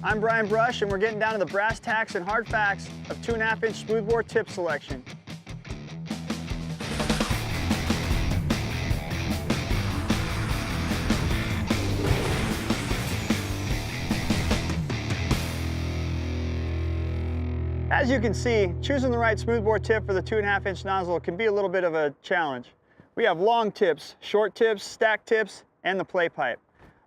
I'm Brian Brush, and we're getting down to the brass tacks and hard facts of 2.5-inch smoothbore tip selection. As you can see, choosing the right smoothbore tip for the 2.5-inch nozzle can be a little bit of a challenge. We have long tips, short tips, stack tips, and the play pipe.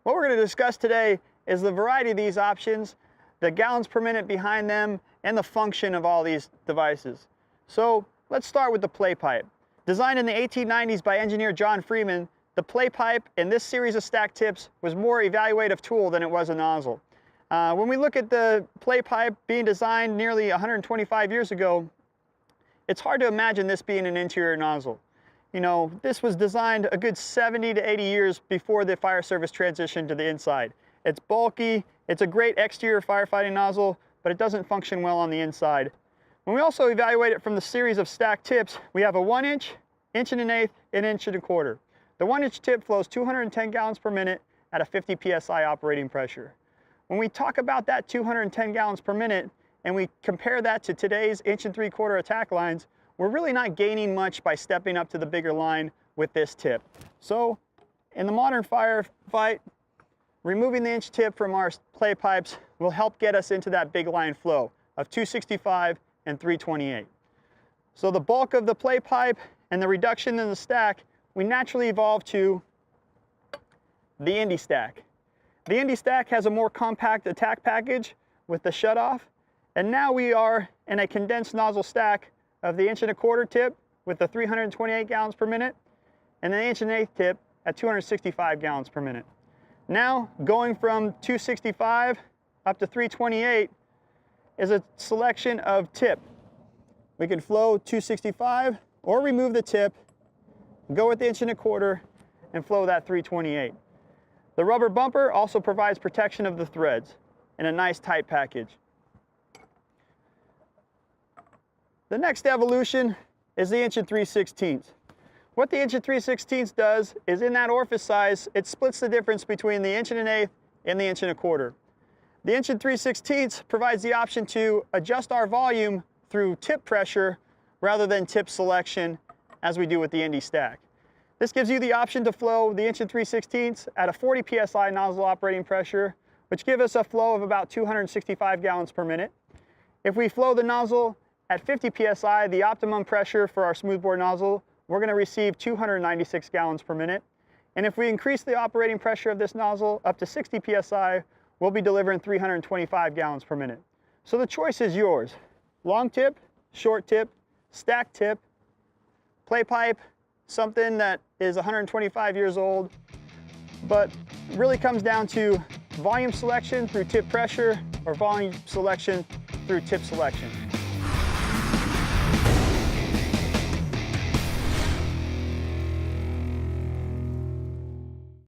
What we're going to discuss today is the variety of these options, the gallons per minute behind them, and the function of all these devices. So let's start with the play pipe. Designed in the 1890s by engineer John Freeman, the play pipe in this series of stack tips was more evaluative tool than it was a nozzle. When we look at the play pipe being designed nearly 125 years ago, it's hard to imagine this being an interior nozzle. You know, this was designed a good 70 to 80 years before the fire service transitioned to the inside. It's bulky, it's a great exterior firefighting nozzle, but it doesn't function well on the inside. When we also evaluate it from the series of stack tips, we have a 1-inch, 1.125, and 1.25. The 1-inch tip flows 210 gallons per minute at a 50 psi operating pressure. When we talk about that 210 gallons per minute and we compare that to today's 1.75-inch attack lines, we're really not gaining much by stepping up to the bigger line with this tip. So in the modern firefight, removing the inch tip from our play pipes will help get us into that big line flow of 265 and 328. So the bulk of the play pipe and the reduction in the stack, we naturally evolved to the Indy stack. The Indy stack has a more compact attack package with the shutoff, and now we are in a condensed nozzle stack of the 1.25-inch tip with the 328 gallons per minute and the 1.125 tip at 265 gallons per minute. Now, going from 265 up to 328 is a selection of tip. We can flow 265 or remove the tip, go with the 1.25-inch and flow that 328. The rubber bumper also provides protection of the threads in a nice tight package. The next evolution is the 1 3/16. What the 1 3/16 does is in that orifice size, it splits the difference between the 1.125 and the 1.25. The 1 3/16 provides the option to adjust our volume through tip pressure rather than tip selection as we do with the Indy stack. This gives you the option to flow the 1 3/16 at a 40 psi nozzle operating pressure, which gives us a flow of about 265 gallons per minute. If we flow the nozzle at 50 psi, the optimum pressure for our smoothbore nozzle, we're going to receive 296 gallons per minute. And if we increase the operating pressure of this nozzle up to 60 psi, we'll be delivering 325 gallons per minute. So the choice is yours. Long tip, short tip, stack tip, play pipe, something that is 125 years old, but it really comes down to volume selection through tip pressure or volume selection through tip selection.